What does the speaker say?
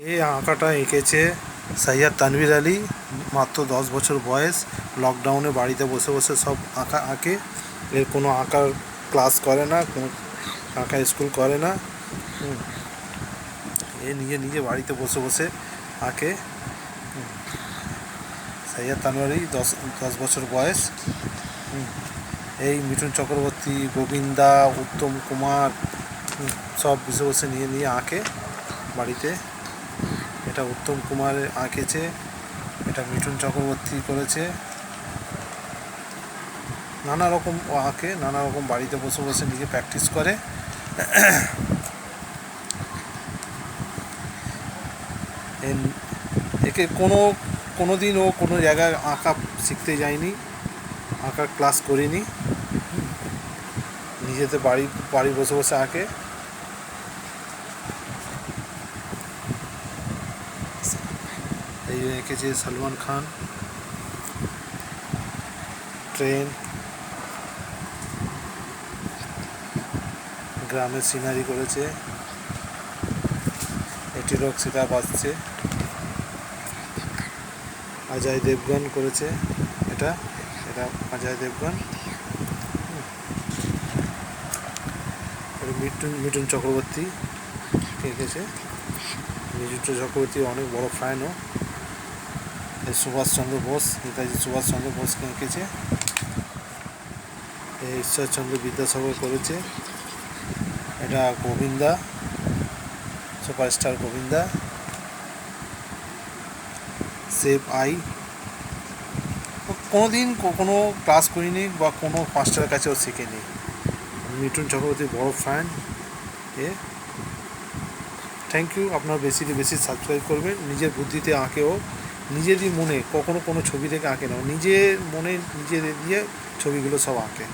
এই আঁকাটা এঁকেছে সৈয়দ তানভীর আলী, মাত্র 10 বছর বয়স। লকডাউনে বাড়িতে বসে বসে সব আঁকা আঁকে। এর কোনো আঁকার ক্লাস করে না, কোনো আঁকা স্কুল করে না। এ নিজে নিজে বাড়িতে বসে বসে আঁকে। সৈয়দ তানভীর আলী 10 বছর বয়স। এই মিঠুন চক্রবর্তী, গোবিন্দা, উত্তম কুমার সব বসে বসে নিয়ে নিয়ে আঁকে বাড়িতে। এটা উত্তম কুমার আঁকেছে, এটা মিঠুন চক্রবর্তী করেছে। নানা রকম আঁকে, নানা রকম বাড়িতে বসে বসে নিজে প্র্যাকটিস করে। একে কোনো দিন ও কোনো জায়গায় আঁকা শিখতে যায়নি, আঁকার ক্লাস করিনি, নিজেতে বাড়ি বসে বসে আঁকে। এই এঁকেছে সলমান খান, ট্রেন, গ্রামের সিনারি করেছে। এটি রক সিতা বাজছে, অজয় দেবগন করেছে। এটা অজয় দেবগন। মিঠুন চক্রবর্তী এঁকেছে। মিঠুন চক্রবর্তী অনেক বড় ফ্যানও। সুভাষচন্দ্র বোস, নেতাজি সুভাষচন্দ্র বোসকে এঁকেছে। ঈশ্বরচন্দ্র বিদ্যাসাগর করেছে। এটা Govinda, superstar Govinda. Save I. কোনোদিন কোনো ক্লাস করিনি বা কোনো মাস্টারের কাছেও শিখিনি। মিঠুন চক্রবর্তীর বড় ফ্যান। Thank you. আপনারা বেশি সাবস্ক্রাইব করবেন। নিজের বুদ্ধিতে আঁকেও, নিজেরই মনে, কখনো কোনো ছবি থেকে আঁকে না, নিজের মনে নিজে দিয়ে ছবিগুলো সব আঁকে।